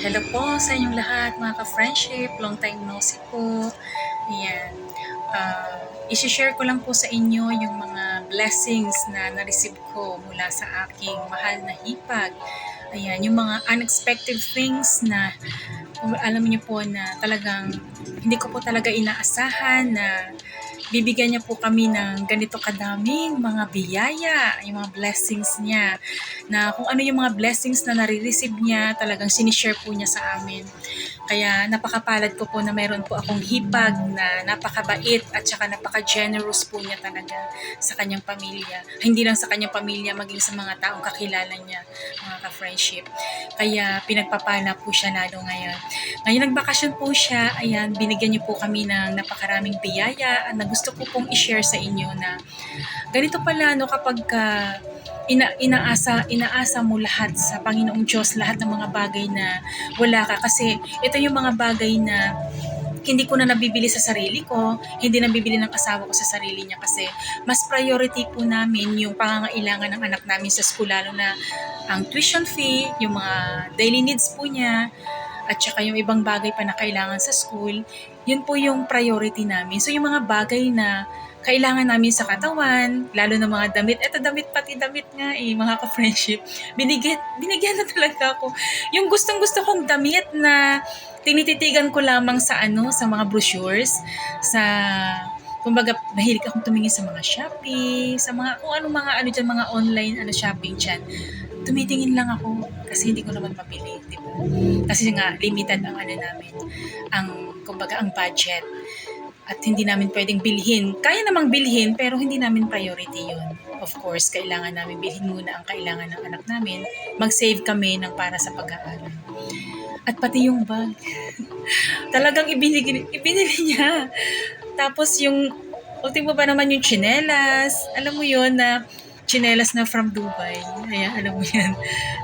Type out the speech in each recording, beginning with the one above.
Hello po sa inyong lahat mga ka-friendship, long time no see po. Ayan. Isi-share ko lang po sa inyo yung mga blessings na na-receive ko mula sa aking mahal na hipag. Ayan, yung mga unexpected things na alam niyo po na talagang hindi ko po talaga inaasahan na bibigyan niya po kami ng ganito kadaming mga biyaya, yung mga blessings niya, na kung ano yung mga blessings na nare-receive niya, talagang sinishare po niya sa amin. Kaya napakapalad ko po na meron po akong hipag na napakabait at saka napaka-generous po niya talaga sa kanyang pamilya. Hindi lang sa kanyang pamilya, maging sa mga taong kakilala niya, mga ka-friendship. Kaya pinagpapala po siya lalo ngayon. Ngayon nagbakasyon po siya, ayan, binigyan niyo po kami ng napakaraming biyaya na gusto ko pong i-share sa inyo na ganito pala no kapag inaasa mo lahat sa Panginoong Diyos, lahat ng mga bagay na wala ka, kasi ito yung mga bagay na hindi ko na nabibili sa sarili ko, hindi nabibili ng asawa ko sa sarili niya, kasi mas priority po namin yung pangangailangan ng anak namin sa school, lalo na ang tuition fee, yung mga daily needs po niya, at saka yung ibang bagay pa na kailangan sa school, yun po yung priority namin. So yung mga bagay na kailangan namin sa katawan, lalo na mga damit, eto damit, pati damit nga mga ka-friendship, binigyan na talaga ako. Yung gustong-gusto kong damit na tinititigan ko lamang sa sa mga brochures, sa kumbaga mahilig akong tumingin sa mga Shopee, sa mga kung ano mga diyan, mga online shopping diyan. Tumitingin lang ako kasi hindi ko naman mabili, di ba? Kasi nga limited ang namin, ang kumbaga ang budget, at hindi namin pwedeng bilhin. Kaya namang bilhin pero hindi namin priority yun. Of course, kailangan namin bilhin muna ang kailangan ng anak namin. Mag-save kami ng para sa pag-aaral. At pati yung bag. Talagang ibinili niya. Tapos yung ultimo pa naman yung chinelas. Alam mo yun na chinelas na from Dubai. Ayan, alam mo yan.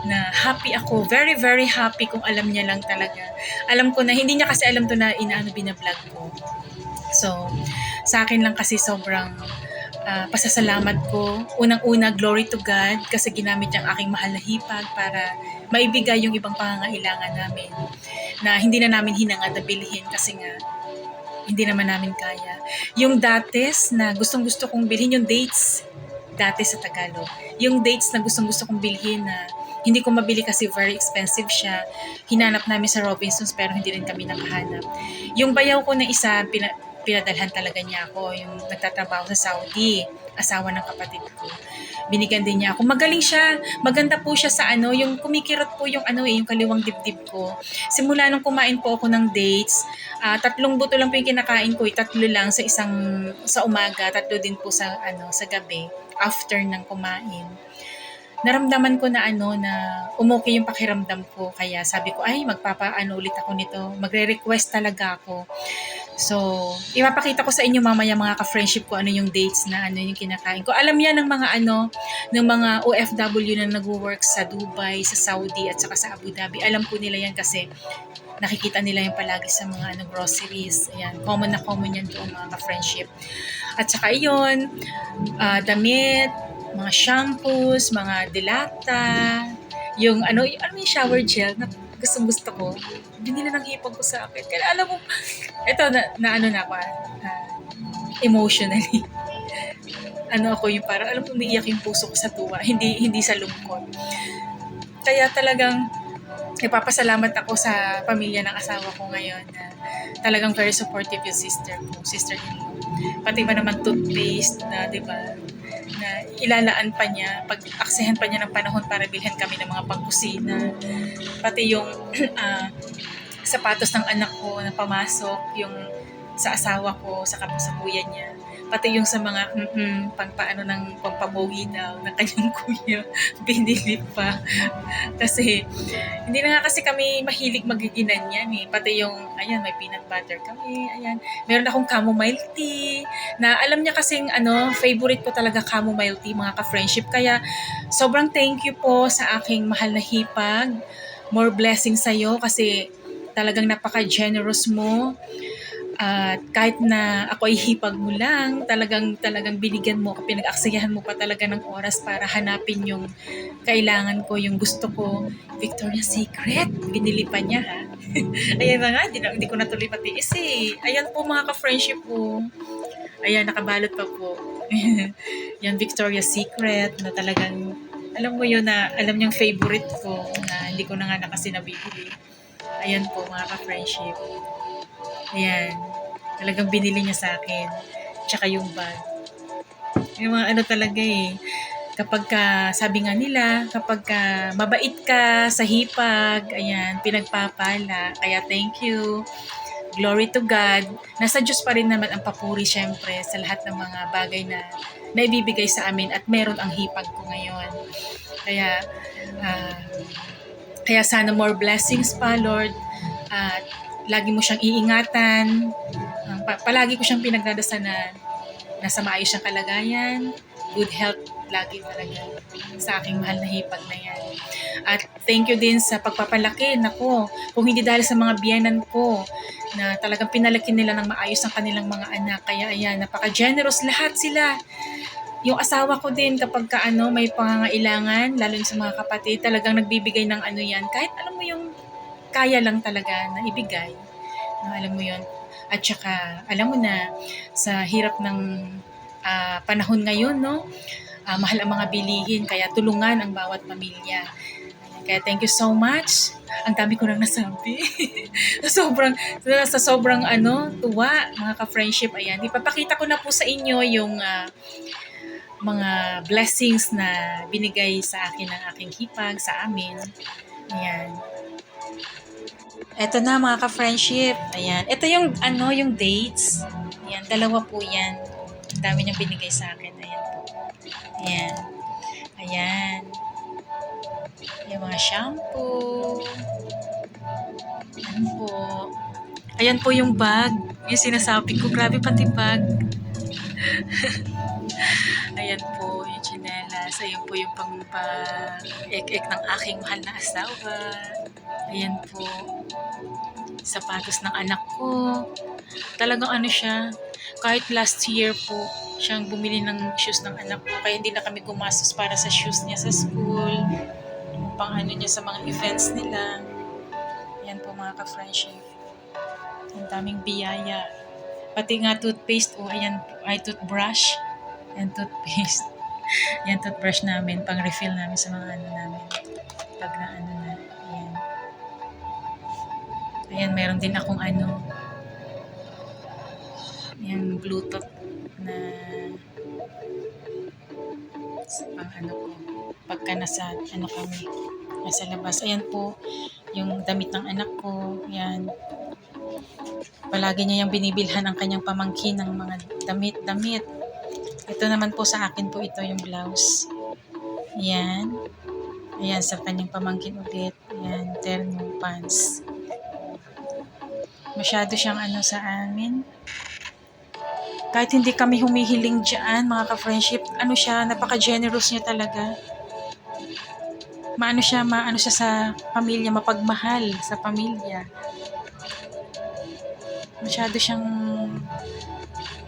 Na happy ako. Very, very happy kung alam niya lang talaga. Alam ko na, hindi niya kasi alam to na binablog ko. So, sa akin lang kasi sobrang pasasalamat ko. Unang-una, glory to God kasi ginamit niya ang aking mahal na hipag para maibigay yung ibang pangangailangan namin na hindi na namin hinangad na bilhin kasi nga hindi naman namin kaya. Yung dates na gustong-gusto kong bilhin, yung dates, dati sa Tagalog, yung dates na gustong-gusto kong bilhin na hindi ko mabili kasi very expensive siya. Hinanap namin sa Robinsons pero hindi rin kami nakahanap. Yung bayaw ko na isa, pinadalhan talaga niya ako, yung nagtatrabaho sa Saudi, asawa ng kapatid ko. Binigyan din niya ako. Magaling siya. Maganda po siya sa yung kumikirot po yung yung kaliwang dibdib ko. Simula nung kumain po ako ng dates, 3 buto lang po yung kinakain ko, 3 lang sa umaga, 3 din po sa gabi after ng kumain. Naramdaman ko na na umokey yung pakiramdam ko, kaya sabi ko ay magpapaano ulit ako nito, magre-request talaga ako. So, ipapakita ko sa inyo mamaya mga ka-friendship ko ano yung dates na yung kinakain ko. Alam yan ng mga ng mga OFW na nagwo-work sa Dubai, sa Saudi at saka sa Abu Dhabi. Alam po nila yan kasi nakikita nila yung palagi sa mga groceries. Ayan, common yan doon mga ka-friendship. At saka yun, damit, mga shampoos, mga dilata, yung yung shower gel na gustong-gusto ko. Binili ng hipag ko sa akin. Kaya alam mo, ito na ako, emotionally. Ako yung parang, alam mo, umiiyak yung puso ko sa tuwa, hindi sa lungkot. Kaya talagang, ipapasalamat ako sa pamilya ng asawa ko ngayon na talagang very supportive yung sister-in-law. Pati ba naman toothpaste na, di ba, na ilalaan pa niya, pag-aksihan pa niya ng panahon para bilhan kami ng mga pangkusina. Pati yung sapatos ng anak ko na pamasok, yung sa asawa ko, sa kuya niya. Pati yung sa mga pangpaano ng pampapogi daw ng kanyang kuya, binili pa. Kasi hindi na nga kasi kami mahilig magiginan yan Pati yung, ayan, may peanut butter kami, ayan. Meron akong chamomile tea, na alam niya kasing favorite ko talaga chamomile tea, mga ka-friendship. Kaya sobrang thank you po sa aking mahal na hipag. More blessings sa'yo kasi talagang napaka-generous mo. At kahit na ako ay hipag mo lang, talagang binigyan mo ako, pinag-aksayahan mo pa talaga ng oras para hanapin yung kailangan ko, yung gusto ko. Victoria's Secret, binili pa niya ha. Ayan na nga, hindi ko natuloy matiis eh. Ayan po mga ka-friendship ko. Ayan, nakabalot pa po. Yan, Victoria's Secret na talagang, alam mo yun na, alam niyang favorite ko na hindi ko na nga kasi nabibili. Ayan po mga ka-friendship. Ayan, talagang binili niya sa akin. Tsaka yung bag. Yung mga ano talaga eh. Kapag ka, sabi nga nila, kapag ka mabait ka sa hipag, ayan, pinagpapala. Kaya thank you. Glory to God. Nasa Diyos pa rin naman ang papuri syempre sa lahat ng mga bagay na naibibigay sa amin at meron ang hipag ko ngayon. Kaya, ah, kaya sana more blessings pa, Lord. At lagi mo siyang iingatan. Palagi ko siyang pinagdadasal na nasa maayos siyang kalagayan, good health lagi talaga sa aking mahal na hipag na yan. At thank you din sa pagpapalaki. Nako, kung hindi dahil sa mga biyenan ko na talagang pinalaki nila ng maayos ang kanilang mga anak. Kaya ayan, napaka-generous lahat sila. Yung asawa ko din kapag ka may pangangailangan, lalo sa mga kapatid, talagang nagbibigay ng ano yan. Kahit alam mo yung kaya lang talaga na ibigay. No, alam mo yun. At saka, alam mo na, sa hirap ng panahon ngayon, no? Mahal ang mga bilihin, kaya tulungan ang bawat pamilya. Kaya thank you so much. Ang dami ko nang nasabi. sa sobrang tuwa, mga ka-friendship, ayan. Ipapakita ko na po sa inyo yung mga blessings na binigay sa akin ng aking hipag, sa amin. Ayan. Eto na mga ka-friendship. Ayan. Ito yung yung dates. Ayan, dalawa po 'yan. Ang dami niyang binigay sa akin. Ayan po. Ayan. Ayan. Yung mga shampoo. Ayan po. Ayan po yung bag. Yung sinasabi ko. Grabe pati bag. Ayan po yung tsinelas. Ayan po yung pang-ek-ek ng aking mahal na asawa. Ayan po. Sapatos ng anak ko. Talagang siya. Kahit last year po, siyang bumili ng shoes ng anak ko. Kaya hindi na kami gumastos para sa shoes niya sa school. Pang niya sa mga events nila. Ayan po mga ka-friendship. Ang daming biyaya. Pati nga toothpaste. Ayan po. Ay, toothbrush. Ayan, toothpaste. Ayan, toothbrush namin. Pang refill namin sa mga namin. Pag na na. Ayan. Ayan, meron din akong yung Bluetooth na pang ko. Pagka nasa kami, nasa labas. Ayan po, yung damit ng anak ko. Ayan. Palagi niya yung binibilhan ang kanyang pamangkin ng mga damit. Ito naman po sa akin po, ito yung blouse. Ayan. Ayan, sa kanyang pamangkin ulit. Ayan, terno pants. Masyado siyang sa amin. Kahit hindi kami humihiling dyan, mga ka-friendship, siya, napaka-generous niya talaga. Maano siya sa pamilya, mapagmahal sa pamilya. Masyado siyang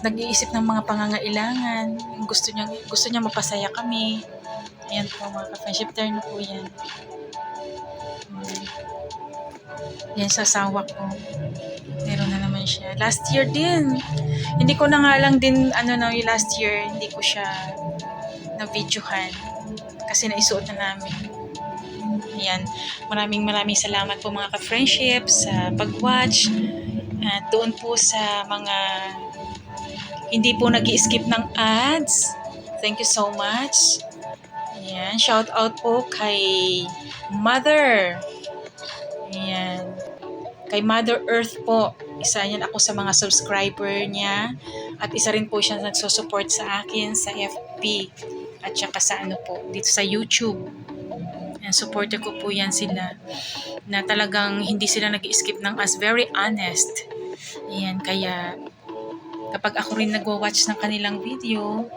nag-iisip ng mga pangangailangan. Gusto niya mapasaya kami. Ayan po mga ka-friendship, terno po yan. Yan sa asawa ko. Meron na naman siya. Last year din. Hindi ko na nga lang din, yung last year, hindi ko siya na-videohan. Kasi naisuot na namin. Ayan. Maraming salamat po mga ka-friendship sa pag-watch. At doon po sa mga hindi po nag-i-skip ng ads. Thank you so much. Ayan. Shout out po kay Mother. Ayan. Kay Mother Earth po. Isa yan ako sa mga subscriber niya. At isa rin po siya nagsusupport sa akin sa FB. At saka sa po, dito sa YouTube. Yan, supporter ko po yan sila. Na talagang hindi sila nag-skip ng ads. Very honest. Ayan, kaya kapag ako rin nagwa-watch ng kanilang video,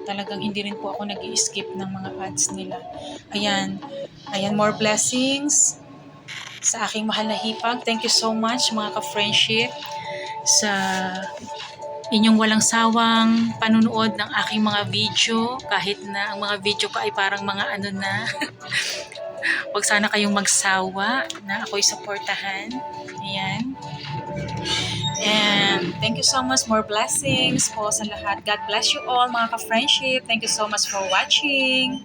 talagang hindi rin po ako nag-skip ng mga ads nila. Ayan. Ayan, more blessings sa aking mahal na hipag. Thank you so much mga ka-friendship sa inyong walang sawang panunood ng aking mga video, kahit na ang mga video ko ay parang mga ano na. Huwag sana kayong magsawa na ako'y suportahan. Ayan. And thank you so much. More blessings po sa lahat. God bless you all, mga ka-friendship. Thank you so much for watching.